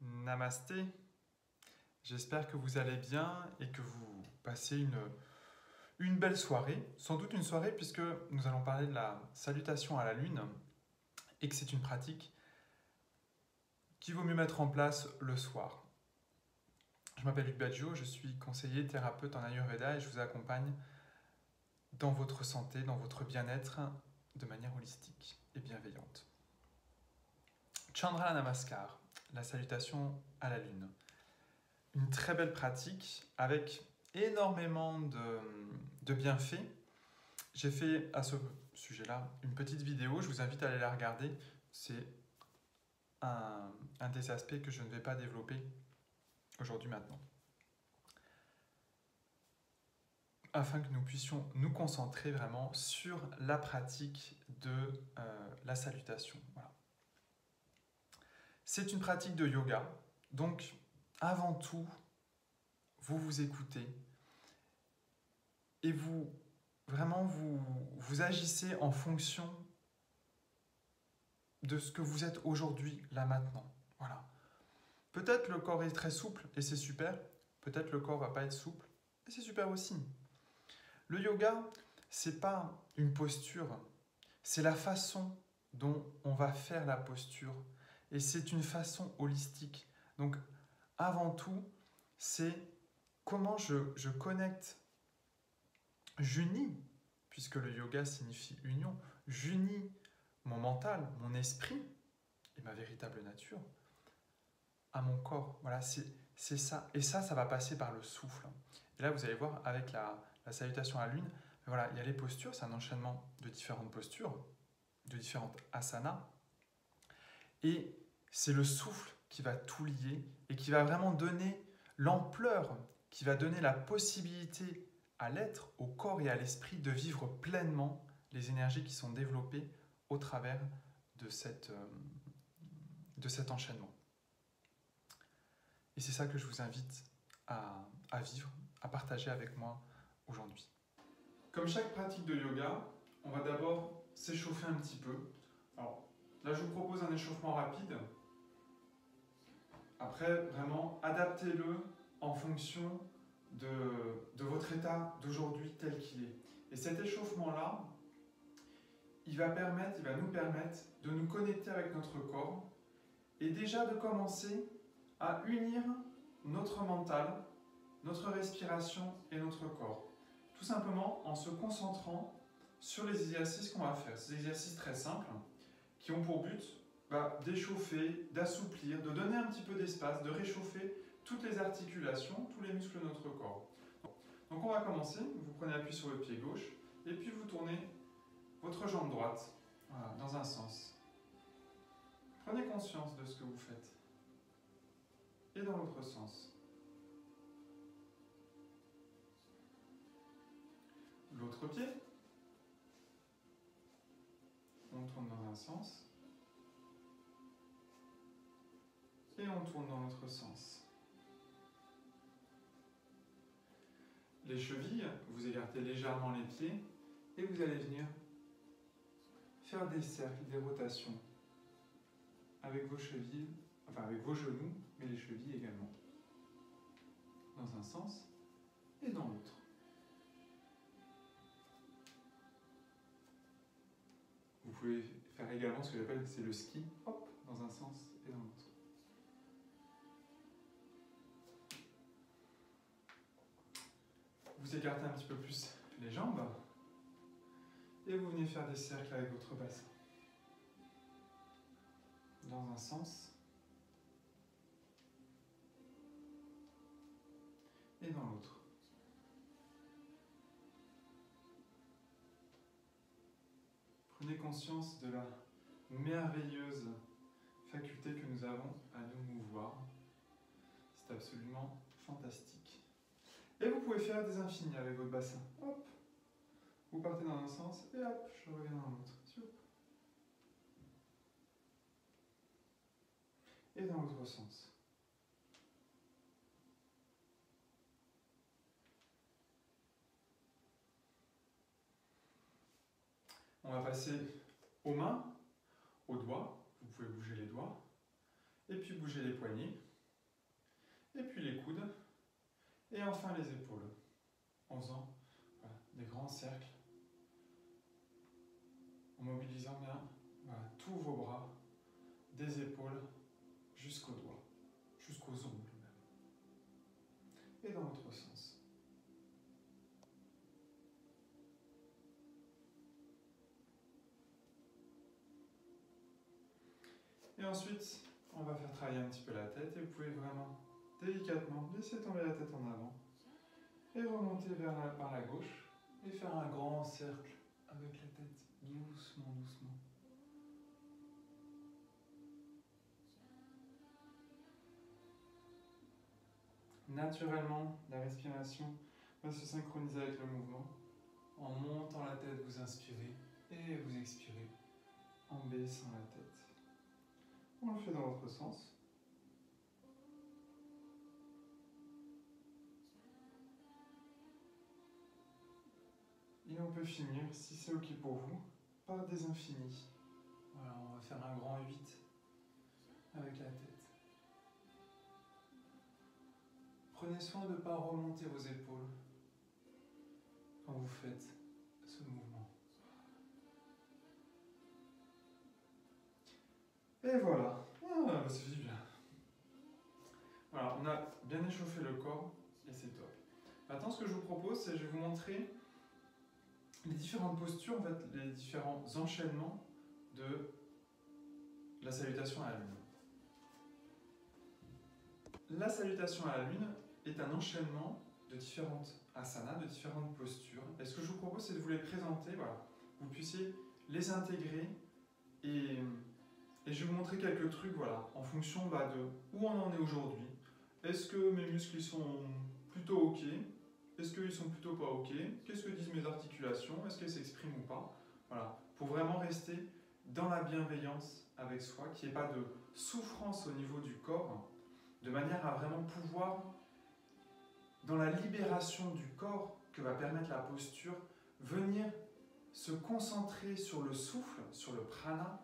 Namasté, j'espère que vous allez bien et que vous passez une belle soirée, sans doute une soirée puisque nous allons parler de la salutation à la lune et que c'est une pratique qu'il vaut mieux mettre en place le soir. Je m'appelle Luc Badjo, je suis conseiller thérapeute en Ayurveda et je vous accompagne dans votre santé, dans votre bien-être de manière holistique et bienveillante. Chandra Namaskar, la salutation à la lune. Une très belle pratique avec énormément de bienfaits. J'ai fait à ce sujet-là une petite vidéo, je vous invite à aller la regarder. C'est un des aspects que je ne vais pas développer aujourd'hui maintenant. Afin que nous puissions nous concentrer vraiment sur la pratique de la salutation. Voilà. C'est une pratique de yoga, donc avant tout, vous vous écoutez et vous agissez en fonction de ce que vous êtes aujourd'hui, là maintenant. Voilà. Peut-être le corps est très souple et c'est super, peut-être le corps va pas être souple et c'est super aussi. Le yoga, c'est pas une posture, c'est la façon dont on va faire la posture et c'est une façon holistique. Donc avant tout, c'est comment je connecte, j'unis, puisque le yoga signifie union, j'unis mon mental, mon esprit et ma véritable nature à mon corps. Voilà, c'est ça. Et ça va passer par le souffle. Et là, vous allez voir, avec la salutation à la lune, voilà, il y a les postures, c'est un enchaînement de différentes postures, de différentes asanas. Et c'est le souffle qui va tout lier et qui va vraiment donner l'ampleur, qui va donner la possibilité à l'être, au corps et à l'esprit de vivre pleinement les énergies qui sont développées au travers de cet enchaînement. Et c'est ça que je vous invite à vivre, à partager avec moi aujourd'hui. Comme chaque pratique de yoga, on va d'abord s'échauffer un petit peu. Alors là, je vous propose un échauffement rapide. Après, vraiment, adaptez-le en fonction de votre état d'aujourd'hui tel qu'il est. Et cet échauffement-là, il va nous permettre de nous connecter avec notre corps et déjà de commencer à unir notre mental, notre respiration et notre corps. Tout simplement en se concentrant sur les exercices qu'on va faire. Ces exercices très simples qui ont pour but d'échauffer, d'assouplir, de donner un petit peu d'espace, de réchauffer toutes les articulations, tous les muscles de notre corps. Donc on va commencer, vous prenez appui sur le pied gauche et puis vous tournez votre jambe droite dans un sens. Prenez conscience de ce que vous faites. Et dans l'autre sens. L'autre pied. On tourne dans un sens. Et on tourne dans l'autre sens. Les chevilles, vous écartez légèrement les pieds et vous allez venir faire des cercles, des rotations avec vos chevilles, enfin avec vos genoux, mais les chevilles également. Dans un sens et dans l'autre. Vous pouvez faire également ce que j'appelle c'est le ski, hop, dans un sens et dans l'autre. Vous écartez un petit peu plus les jambes et vous venez faire des cercles avec votre bassin. Dans un sens et dans l'autre. Prenez conscience de la merveilleuse faculté que nous avons à nous mouvoir. C'est absolument fantastique. Et vous pouvez faire des infinis avec votre bassin. Hop. Vous partez dans un sens et hop, je reviens dans l'autre. Et dans l'autre sens. On va passer aux mains, aux doigts. Vous pouvez bouger les doigts. Et puis bouger les poignets. Et puis les coudes. Et enfin les épaules. En faisant voilà, des grands cercles. En mobilisant bien voilà, tous vos bras, des épaules jusqu'aux doigts, jusqu'aux ongles même. Et dans l'autre sens. Et ensuite, on va faire travailler un petit peu la tête et vous pouvez vraiment délicatement laisser tomber la tête en avant et remonter par la gauche et faire un grand cercle avec la tête doucement, doucement. Naturellement, la respiration va se synchroniser avec le mouvement. En montant la tête, vous inspirez et vous expirez en baissant la tête. On le fait dans l'autre sens. Et on peut finir, si c'est ok pour vous, par des infinis. Voilà, on va faire un grand 8 avec la tête. Prenez soin de ne pas remonter vos épaules quand vous faites ce mouvement. Et voilà, ça fait du bien. Voilà, on a bien échauffé le corps et c'est top. Maintenant, ce que je vous propose, c'est que je vais vous montrer les différentes postures, en fait, les différents enchaînements de la salutation à la lune. La salutation à la lune est un enchaînement de différentes asanas, de différentes postures. Et ce que je vous propose, c'est de vous les présenter, voilà, vous puissiez les intégrer et je vais vous montrer quelques trucs, voilà, en fonction de où on en est aujourd'hui. Est-ce que mes muscles sont plutôt ok? Est-ce qu'ils sont plutôt pas ok? Qu'est-ce que disent mes articulations? Est-ce qu'elles s'expriment ou pas? Voilà, pour vraiment rester dans la bienveillance avec soi, qu'il n'y ait pas de souffrance au niveau du corps, de manière à vraiment pouvoir, dans la libération du corps que va permettre la posture, venir se concentrer sur le souffle, sur le prana,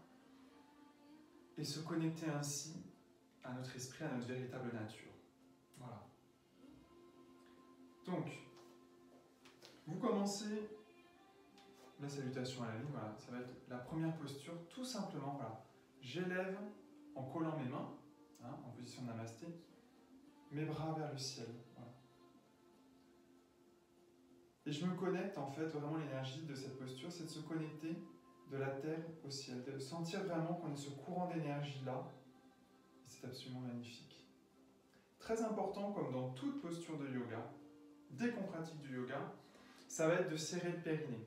et se connecter ainsi à notre esprit, à notre véritable nature. Voilà. Donc, vous commencez la salutation à la lune, voilà, ça va être la première posture, tout simplement, voilà. J'élève en collant mes mains, en position de namasté, mes bras vers le ciel. Voilà. Et je me connecte, en fait, vraiment l'énergie de cette posture, c'est de se connecter de la terre au ciel, de sentir vraiment qu'on est ce courant d'énergie-là. Et c'est absolument magnifique. Très important, comme dans toute posture de yoga, dès qu'on pratique du yoga, ça va être de serrer le périnée.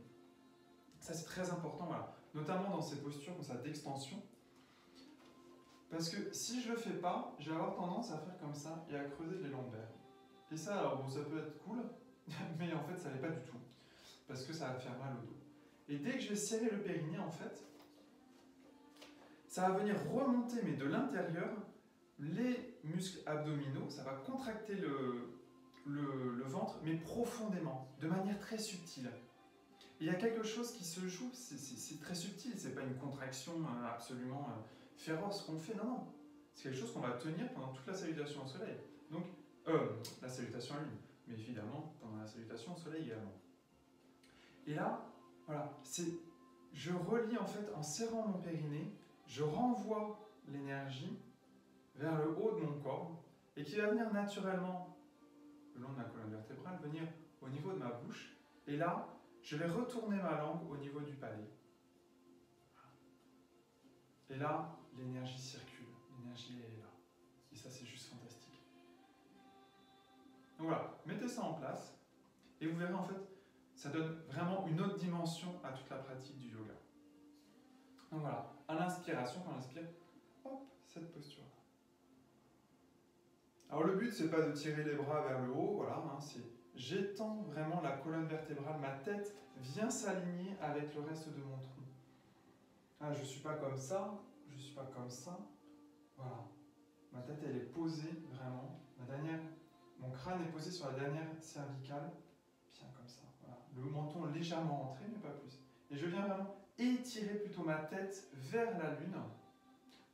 Ça, c'est très important, voilà. Notamment dans ces postures comme ça d'extension. Parce que si je ne le fais pas, je vais avoir tendance à faire comme ça et à creuser les lombaires. Et ça, alors bon, ça peut être cool, mais en fait, ça l'est pas du tout. Parce que ça va faire mal au dos. Et dès que je vais serrer le périnée, en fait, ça va venir remonter, mais de l'intérieur, les muscles abdominaux, ça va contracter le ventre, mais profondément, de manière très subtile. Et il y a quelque chose qui se joue, c'est très subtil, c'est pas une contraction absolument féroce qu'on fait, non, non. C'est quelque chose qu'on va tenir pendant toute la salutation au soleil. Donc, la salutation à la lune, mais évidemment pendant la salutation au soleil également. Et là, voilà, je relie en fait, en serrant mon périnée, je renvoie l'énergie vers le haut de mon corps et qui va venir naturellement le long de ma colonne vertébrale, venir au niveau de ma bouche. Et là, je vais retourner ma langue au niveau du palais. Et là, l'énergie circule, l'énergie est là. Et ça, c'est juste fantastique. Donc voilà, mettez ça en place et vous verrez en fait, ça donne vraiment une autre dimension à toute la pratique du yoga. Donc voilà, à l'inspiration, quand on inspire, hop, cette posture-là. Alors le but, c'est pas de tirer les bras vers le haut, voilà, c'est j'étends vraiment la colonne vertébrale, ma tête vient s'aligner avec le reste de mon tronc. Ah, je ne suis pas comme ça, je ne suis pas comme ça, voilà. Ma tête, elle est posée vraiment, mon crâne est posé sur la dernière cervicale, bien comme ça, voilà. Le menton légèrement rentré, mais pas plus. Et je viens vraiment étirer plutôt ma tête vers la lune,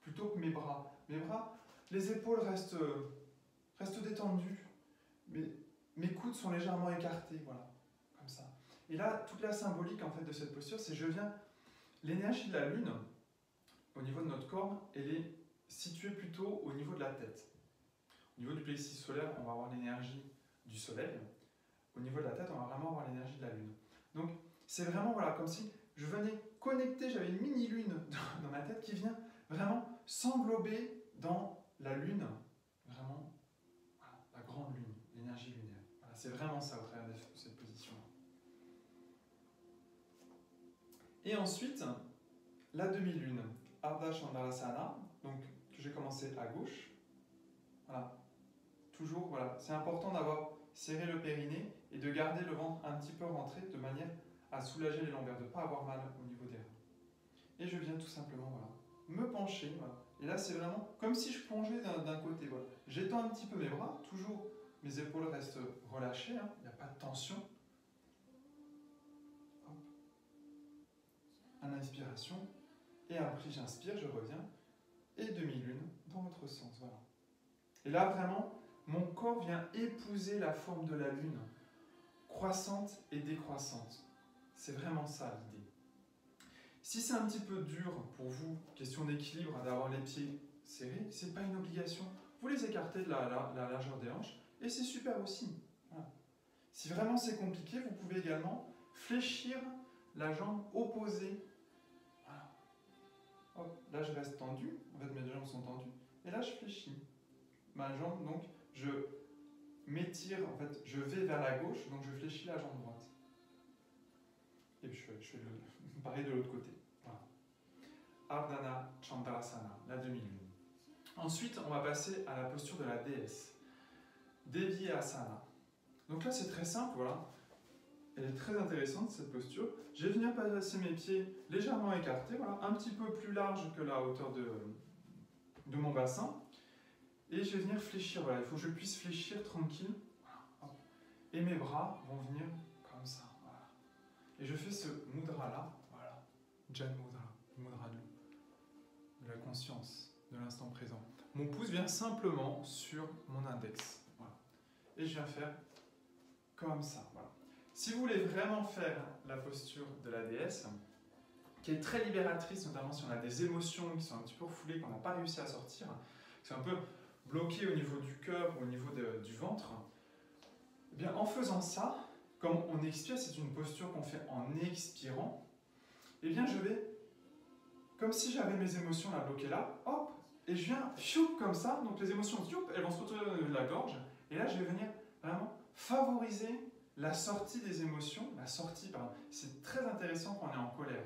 plutôt que mes bras. Mes bras, les épaules restent Reste détendu. Mes coudes sont légèrement écartés, voilà, comme ça. Et là, toute la symbolique en fait de cette posture, c'est l'énergie de la lune, au niveau de notre corps, elle est située plutôt au niveau de la tête. Au niveau du plexus solaire, on va avoir l'énergie du soleil. Au niveau de la tête, on va vraiment avoir l'énergie de la lune. Donc, c'est vraiment voilà, comme si je venais connecter, j'avais une mini-lune dans ma tête qui vient vraiment s'englober dans la lune, vraiment voilà, la grande lune, l'énergie lunaire. Voilà, c'est vraiment ça au travers de cette position. Et ensuite, la demi-lune, Ardha Chandrasana, donc que j'ai commencé à gauche. Voilà, toujours, voilà, c'est important d'avoir serré le périnée et de garder le ventre un petit peu rentré de manière à soulager les lombaires, de ne pas avoir mal au niveau des reins. Et je viens tout simplement voilà, me pencher. Voilà. Et là, c'est vraiment comme si je plongeais d'un côté. Voilà. J'étends un petit peu mes bras, toujours mes épaules restent relâchées, hein, il n'y a pas de tension. Hop. En inspiration, et après j'inspire, je reviens, et demi-lune dans l'autre sens. Voilà. Et là, vraiment, mon corps vient épouser la forme de la lune, croissante et décroissante. C'est vraiment ça l'idée. Si c'est un petit peu dur pour vous, question d'équilibre, d'avoir les pieds serrés, ce n'est pas une obligation. Vous les écartez de la largeur des hanches et c'est super aussi. Voilà. Si vraiment c'est compliqué, vous pouvez également fléchir la jambe opposée. Voilà. Hop, là je reste tendu, en fait mes jambes sont tendues, et là je fléchis. Ma jambe, donc je m'étire, en fait je vais vers la gauche, donc je fléchis la jambe droite. Et puis je fais pareil de l'autre côté. Voilà. Ardha Chandrasana, la demi-lune. Ensuite, on va passer à la posture de la déesse. Devi Asana. Donc là, c'est très simple, voilà. Elle est très intéressante, cette posture. Je vais venir placer mes pieds légèrement écartés, voilà, un petit peu plus large que la hauteur de mon bassin. Et je vais venir fléchir, voilà. Il faut que je puisse fléchir tranquille. Voilà. Et mes bras vont venir comme ça, voilà. Et je fais ce mudra-là, voilà. Jan Mudra, le mudra de la conscience, de l'instant présent. Mon pouce vient simplement sur mon index. Voilà. Et je viens faire comme ça. Voilà. Si vous voulez vraiment faire la posture de la déesse, qui est très libératrice, notamment si on a des émotions qui sont un petit peu refoulées, qu'on n'a pas réussi à sortir, qui sont un peu bloquées au niveau du cœur ou au niveau du ventre, eh bien, en faisant ça, comme on expire, c'est une posture qu'on fait en expirant, eh bien je vais, comme si j'avais mes émotions là bloquées là, hop, et je viens, fioup, comme ça, donc les émotions, fioup, elles vont se retrouver au niveau de la gorge, et là je vais venir vraiment favoriser la sortie des émotions, c'est très intéressant quand on est en colère.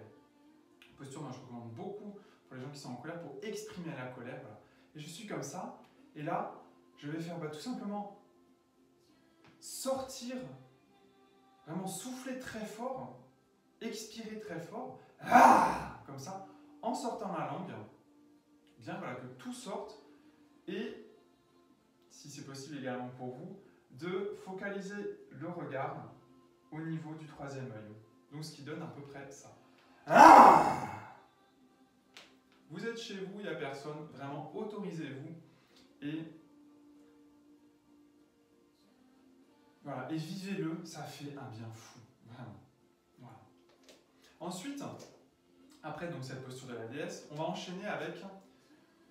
Posture dont je recommande beaucoup pour les gens qui sont en colère, pour exprimer la colère, voilà. Et je suis comme ça, et là, je vais faire tout simplement sortir, vraiment souffler très fort, expirer très fort, comme ça, en sortant la langue, bien voilà, que tout sorte, et si c'est possible également pour vous, de focaliser le regard au niveau du troisième œil. Donc ce qui donne à peu près ça. Vous êtes chez vous, il n'y a personne, vraiment autorisez-vous et voilà, et vivez-le, ça fait un bien fou, vraiment. Voilà. Ensuite, après donc cette posture de la déesse, on va enchaîner avec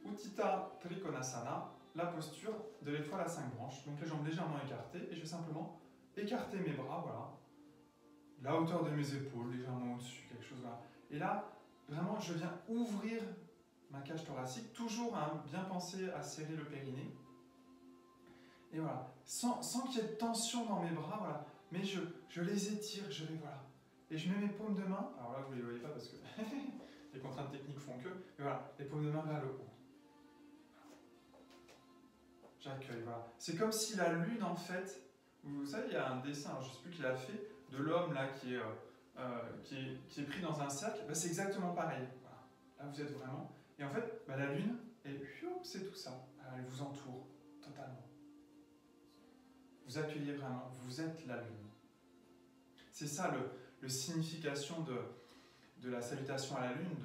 Utthita Trikonasana, la posture de l'étoile à 5 branches. Donc les jambes légèrement écartées et je vais simplement écarter mes bras, voilà, la hauteur de mes épaules, légèrement au-dessus, quelque chose là. Et là, vraiment, je viens ouvrir ma cage thoracique, toujours hein, bien penser à serrer le périnée. Et voilà, sans qu'il y ait de tension dans mes bras, voilà, mais je les étire, je les voilà. Et je mets mes paumes de main, alors là vous ne les voyez pas parce que les contraintes techniques font que, mais voilà, les paumes de main vers le haut. J'accueille, voilà. C'est comme si la lune en fait, vous savez, il y a un dessin, alors je ne sais plus qui l'a fait, de l'homme là qui est pris dans un cercle, ben, c'est exactement pareil. Voilà. Là vous êtes vraiment, et en fait, ben, la lune, et c'est tout ça, elle vous entoure totalement. Vous accueillez vraiment, vous êtes la lune. C'est ça le signification de la salutation à la lune,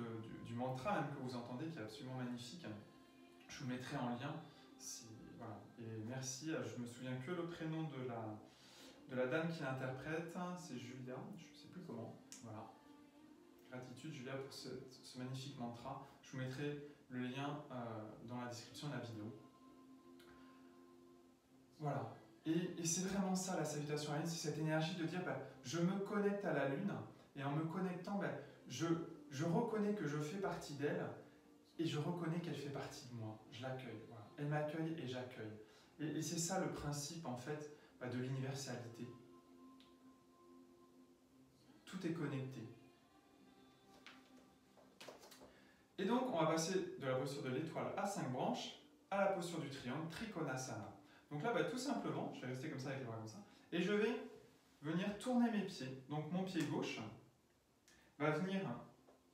du mantra même que vous entendez, qui est absolument magnifique. Je vous mettrai en lien. Voilà. Et merci, je me souviens que le prénom de la dame qui l'interprète, c'est Julia, je ne sais plus comment. Voilà. Gratitude Julia pour ce magnifique mantra. Je vous mettrai le lien dans la description de la vidéo. Voilà. Et c'est vraiment ça la salutation à la lune, c'est cette énergie de dire je me connecte à la lune et en me connectant, je reconnais que je fais partie d'elle et je reconnais qu'elle fait partie de moi. Je l'accueille. Voilà. Elle m'accueille et j'accueille. Et c'est ça le principe en fait de l'universalité. Tout est connecté. Et donc on va passer de la posture de l'étoile à 5 branches à la posture du triangle, Trikonasana. Donc là, tout simplement, je vais rester comme ça avec les bras comme ça, et je vais venir tourner mes pieds. Donc mon pied gauche va venir,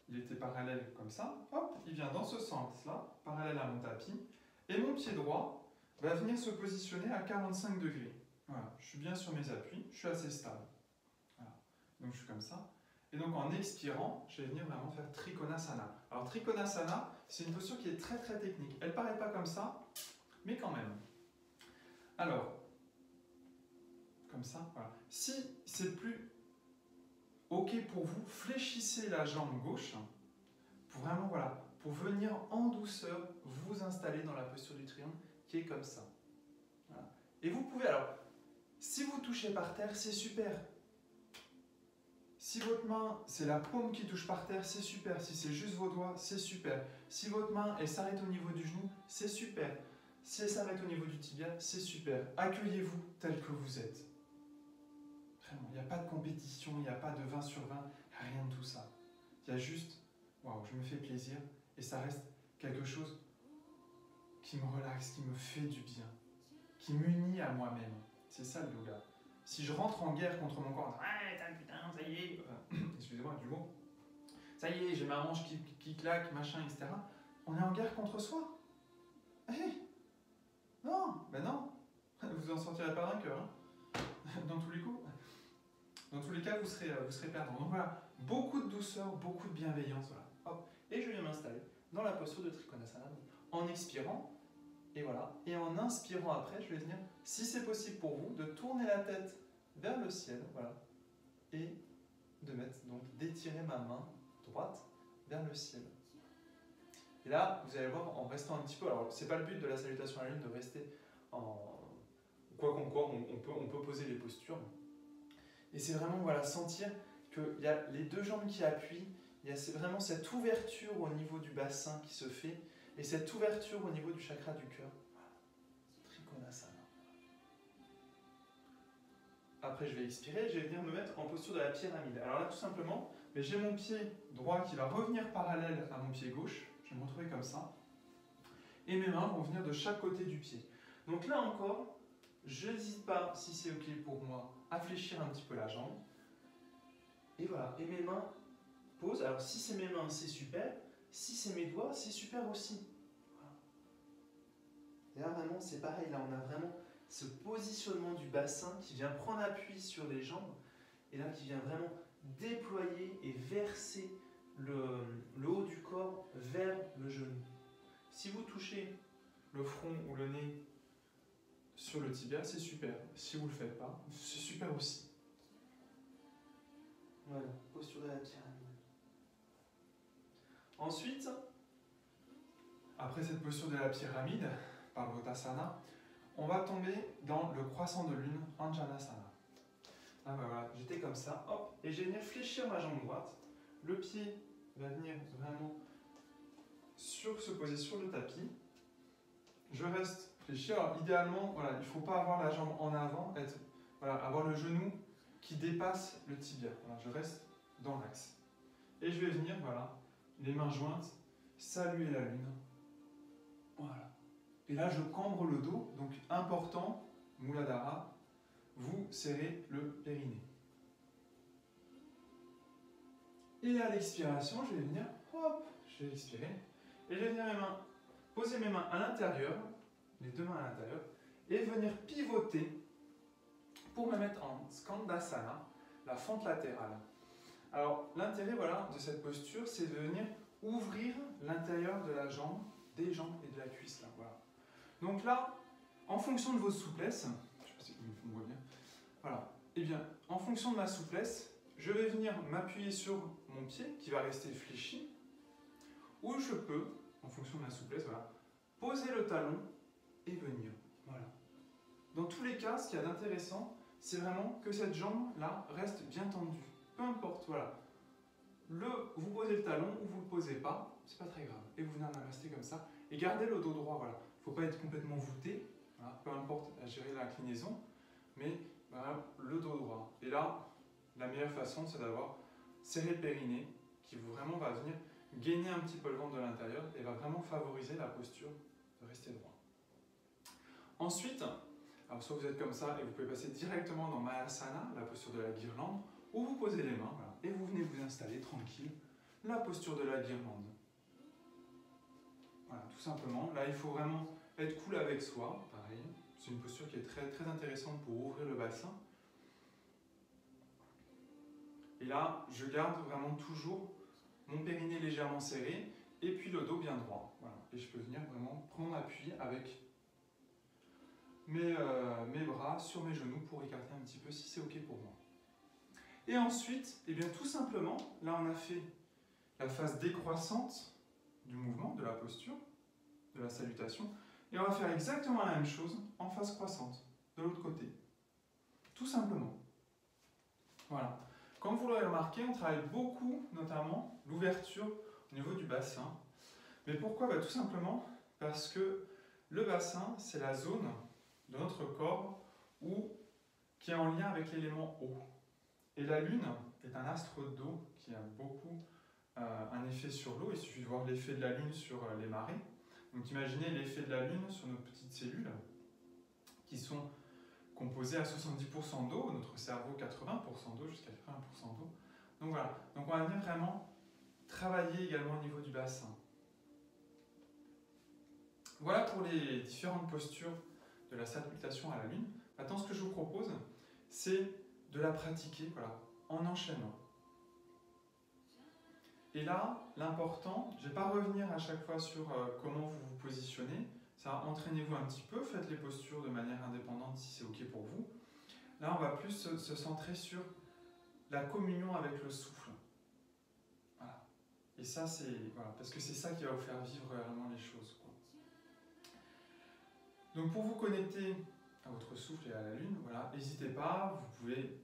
il était parallèle comme ça, hop, il vient dans ce sens-là, parallèle à mon tapis, et mon pied droit va venir se positionner à 45 degrés. Voilà, je suis bien sur mes appuis, je suis assez stable. Voilà. Donc je suis comme ça. Et donc en expirant, je vais venir vraiment faire Trikonasana. Alors Trikonasana, c'est une posture qui est très très technique. Elle ne paraît pas comme ça, mais quand même. Alors, comme ça, voilà. Si c'est plus OK pour vous, fléchissez la jambe gauche pour vraiment, voilà, pour venir en douceur vous installer dans la posture du triangle qui est comme ça. Voilà. Et vous pouvez, alors, si vous touchez par terre, c'est super. Si votre main, c'est la paume qui touche par terre, c'est super. Si c'est juste vos doigts, c'est super. Si votre main, elle s'arrête au niveau du genou, c'est super. Si elle s'arrête au niveau du tibia, c'est super. Accueillez-vous tel que vous êtes. Vraiment, il n'y a pas de compétition, il n'y a pas de 20 sur 20, rien de tout ça. Il y a juste, waouh, je me fais plaisir et ça reste quelque chose qui me relaxe, qui me fait du bien, qui m'unit à moi-même. C'est ça le yoga. Si je rentre en guerre contre mon corps, putain, ça y est, excusez-moi du mot, ça y est, j'ai ma hanche qui claque, machin, etc. On est en guerre contre soi. Non, ben non, vous en sortirez pas vainqueur, hein. Dans tous les coups. Dans tous les cas, vous serez perdant. Donc voilà, beaucoup de douceur, beaucoup de bienveillance. Voilà. Hop. Et je viens m'installer dans la posture de Trikonasana, en expirant, et voilà. Et en inspirant après, je vais venir, si c'est possible pour vous, de tourner la tête vers le ciel, voilà, et de mettre, donc d'étirer ma main droite vers le ciel. Et là, vous allez voir, en restant un petit peu, alors c'est pas le but de la salutation à la lune de rester en... Quoi qu'on quoi, on peut poser les postures. Et c'est vraiment, voilà, sentir qu'il y a les deux jambes qui appuient, il y a vraiment cette ouverture au niveau du bassin qui se fait, et cette ouverture au niveau du chakra du cœur. Voilà. Trikonasana. Après, je vais expirer, je vais venir me mettre en posture de la pyramide. Alors là, tout simplement, mais j'ai mon pied droit qui va revenir parallèle à mon pied gauche. Je vais me retrouver comme ça. Et mes mains vont venir de chaque côté du pied. Donc là encore, je n'hésite pas, si c'est OK pour moi, à fléchir un petit peu la jambe. Et voilà, et mes mains posent. Alors si c'est mes mains, c'est super. Si c'est mes doigts, c'est super aussi. Voilà. Et là vraiment, c'est pareil, là on a vraiment ce positionnement du bassin qui vient prendre appui sur les jambes. Et là qui vient vraiment déployer et verser le haut du corps vers le genou. Si vous touchez le front ou le nez sur le tibia, c'est super. Si vous ne le faites pas, c'est super aussi. Voilà, posture de la pyramide. Ensuite, après cette posture de la pyramide, Parvatasana, on va tomber dans le croissant de lune, Anjanasana. Ah bah voilà, j'étais comme ça, hop, et je vais venir fléchir ma jambe droite. Le pied va venir vraiment se poser sur le tapis. Je reste fléchi. Alors idéalement, voilà, il ne faut pas avoir la jambe en avant, voilà, avoir le genou qui dépasse le tibia. Voilà, je reste dans l'axe. Et je vais venir, voilà, les mains jointes, saluer la lune. Voilà. Et là, je cambre le dos, donc important, Muladhara, vous serrez le périnée. Et à l'expiration, je vais venir, hop, je vais expirer, et je vais venir poser mes mains à l'intérieur, les deux mains à l'intérieur, et venir pivoter pour me mettre en Skandasana, la fente latérale. Alors, l'intérêt, voilà, de cette posture, c'est de venir ouvrir l'intérieur de la jambe, des jambes et de la cuisse, là, voilà. Donc là, En fonction de votre souplesse, je sais pas si on voit bien, voilà, et bien, en fonction de ma souplesse, je vais venir m'appuyer sur mon pied qui va rester fléchi, ou je peux, en fonction de ma souplesse, voilà, poser le talon et venir. Voilà. Dans tous les cas, ce qu'il y a d'intéressant, c'est vraiment que cette jambe-là reste bien tendue. Peu importe, voilà. Vous posez le talon ou vous ne le posez pas, c'est pas très grave. Et vous venez en rester comme ça. Et gardez le dos droit, voilà. Il ne faut pas être complètement voûté, voilà. Peu importe à gérer l'inclinaison, mais voilà, le dos droit. Et là, la meilleure façon, c'est d'avoir serré le périnée, qui vraiment va venir gainer un petit peu le ventre de l'intérieur et va vraiment favoriser la posture de rester droit. Ensuite, alors soit vous êtes comme ça et vous pouvez passer directement dans Mahasana, la posture de la guirlande, ou vous posez les mains, voilà, et vous venez vous installer tranquille, la posture de la guirlande. Voilà, tout simplement. Là, il faut vraiment être cool avec soi, pareil. C'est une posture qui est très, très intéressante pour ouvrir le bassin. Et là, je garde vraiment toujours mon périnée légèrement serré et puis le dos bien droit. Voilà. Et je peux venir vraiment prendre appui avec mes bras sur mes genoux pour écarter un petit peu si c'est OK pour moi. Et ensuite, eh bien, tout simplement, là on a fait la phase décroissante du mouvement, de la posture, de la salutation, et on va faire exactement la même chose en phase croissante, de l'autre côté. Tout simplement. Voilà. Comme vous l'aurez remarqué, on travaille beaucoup, notamment, l'ouverture au niveau du bassin. Mais pourquoi? Tout simplement parce que le bassin, c'est la zone de notre corps qui est en lien avec l'élément eau. Et la Lune est un astre d'eau qui a beaucoup un effet sur l'eau. Il suffit de voir l'effet de la Lune sur les marées. Donc imaginez l'effet de la Lune sur nos petites cellules qui sont composées à 70% d'eau, notre cerveau 80% d'eau, jusqu'à 80% d'eau. Donc voilà, donc on va venir vraiment travailler également au niveau du bassin. Voilà pour les différentes postures de la salutation à la Lune. Maintenant, ce que je vous propose, c'est de la pratiquer, voilà, en enchaînement. Et là, l'important, je ne vais pas revenir à chaque fois sur comment vous vous positionnez, ça, entraînez-vous un petit peu, faites les postures de manière indépendante si c'est OK pour vous. Là, on va plus se centrer sur la communion avec le souffle. Voilà. Et ça, c'est voilà, parce que c'est ça qui va vous faire vivre réellement les choses, quoi. Donc pour vous connecter à votre souffle et à la Lune, voilà, n'hésitez pas, vous pouvez,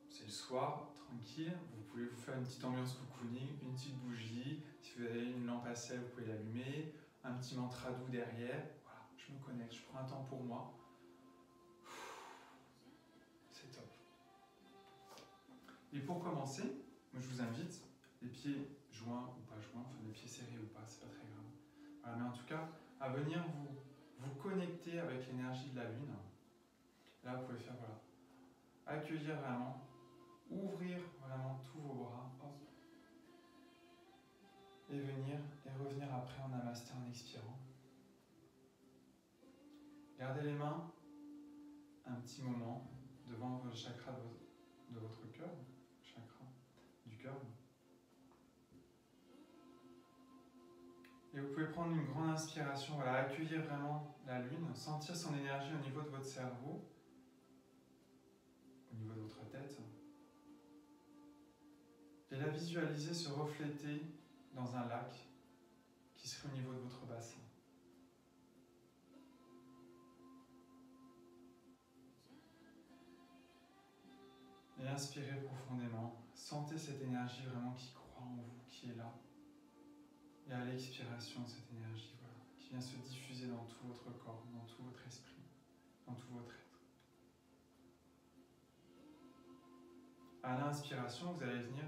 c'est le soir, tranquille, vous pouvez vous faire une petite ambiance cocooning, une petite bougie, si vous avez une lampe à sel, vous pouvez l'allumer, un petit mantra doux derrière, voilà, je me connecte, je prends un temps pour moi, c'est top. Et pour commencer, moi je vous invite, les pieds joints ou pas joints, enfin les pieds serrés ou pas, c'est pas très grave, voilà, mais en tout cas, à venir vous connecter avec l'énergie de la Lune. Là, vous pouvez faire, voilà, accueillir vraiment, ouvrir vraiment tous vos bras, hop, et venir et revenir après en namasté en expirant. Gardez les mains un petit moment devant le chakra de votre cœur, chakra du cœur. Et vous pouvez prendre une grande inspiration, voilà, accueillir vraiment la Lune, sentir son énergie au niveau de votre cerveau, au niveau de votre tête, et la visualiser se refléter dans un lac qui serait au niveau de votre bassin. Et inspirez profondément, sentez cette énergie vraiment qui croît en vous, qui est là. Et à l'expiration, cette énergie, voilà, qui vient se diffuser dans tout votre corps, dans tout votre esprit, dans tout votre être. À l'inspiration, vous allez venir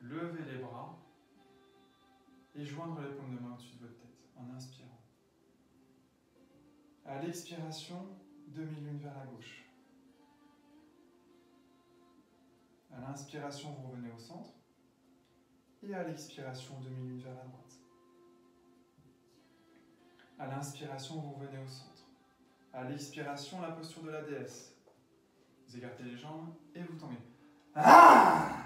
lever les bras et joindre les paumes de main au-dessus de votre tête, en inspirant. À l'expiration, demi-lune vers la gauche. À l'inspiration, vous revenez au centre. Et à l'expiration, demi-lune vers la droite. À l'inspiration, vous revenez au centre. À l'expiration, la posture de la déesse. Vous écartez les jambes et vous tombez. Ah!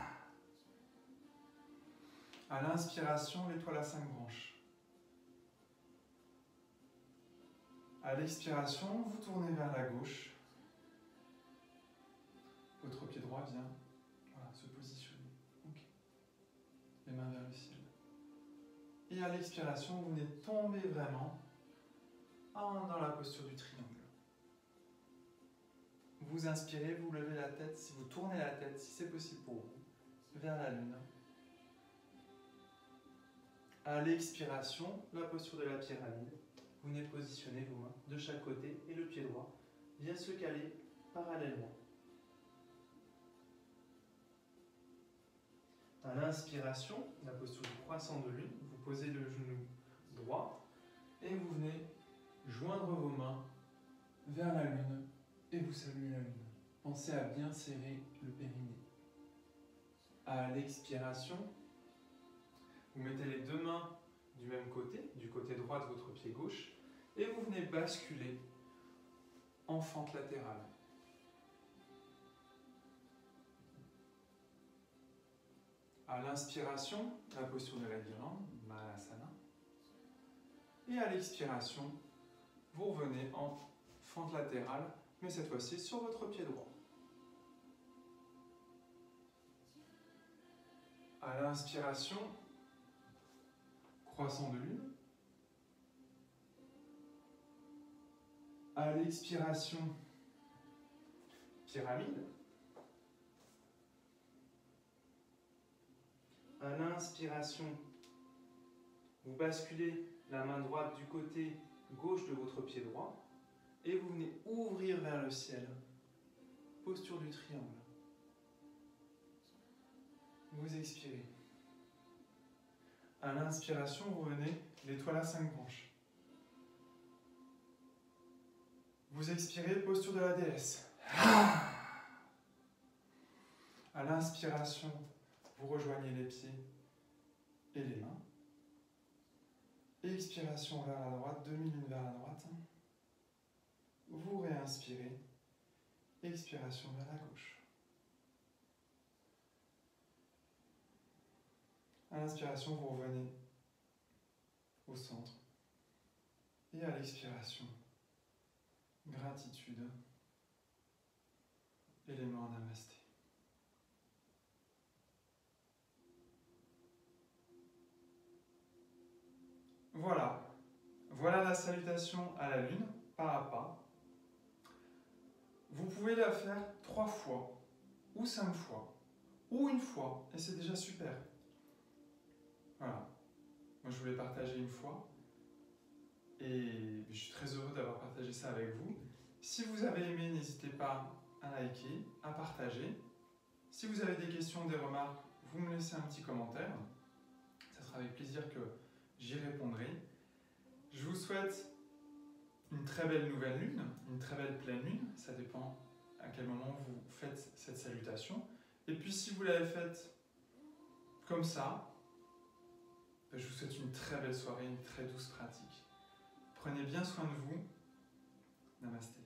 À l'inspiration, l'étoile à 5 branches. À l'expiration, vous tournez vers la gauche. Votre pied droit vient se positionner. Okay. Les mains vers le ciel. Et à l'expiration, vous venez tomber vraiment dans la posture du triangle. Vous inspirez, vous levez la tête, si vous tournez la tête, si c'est possible pour vous, vers la lune. À l'expiration, la posture de la pyramide. Vous venez positionner vos mains de chaque côté et le pied droit vient se caler parallèlement. À l'inspiration, la posture du croissant de lune, vous posez le genou droit et vous venez joindre vos mains vers la lune et vous saluez la lune. Pensez à bien serrer le périnée. À l'expiration, vous mettez les deux mains du même côté, du côté droit de votre pied gauche, et vous venez basculer en fente latérale. À l'inspiration, la posture de la guirlande, Malasana. Et à l'expiration, vous revenez en fente latérale, mais cette fois-ci sur votre pied droit. À l'inspiration, croissant de lune. À l'expiration, pyramide. À l'inspiration, vous basculez la main droite du côté gauche de votre pied droit et vous venez ouvrir vers le ciel. Posture du triangle. Vous expirez. À l'inspiration, vous venez l'étoile à 5 branches. Vous expirez, posture de la déesse. À l'inspiration, vous rejoignez les pieds et les mains. Expiration vers la droite, demi-lune vers la droite. Vous réinspirez. Expiration vers la gauche. À l'inspiration, vous revenez au centre. Et à l'expiration, gratitude, élément namasté. Voilà la salutation à la lune, pas à pas. Vous pouvez la faire 3 fois, ou 5 fois, ou une fois, et c'est déjà super. Voilà. Moi, je voulais partager une fois, et je suis très heureux d'avoir partagé ça avec vous. Si vous avez aimé, n'hésitez pas à liker, à partager. Si vous avez des questions, des remarques, vous me laissez un petit commentaire. Ça sera avec plaisir que j'y répondrai. Je vous souhaite une très belle nouvelle lune, une très belle pleine lune. Ça dépend à quel moment vous faites cette salutation. Et puis si vous l'avez faite comme ça, je vous souhaite une très belle soirée, une très douce pratique. Prenez bien soin de vous. Namasté.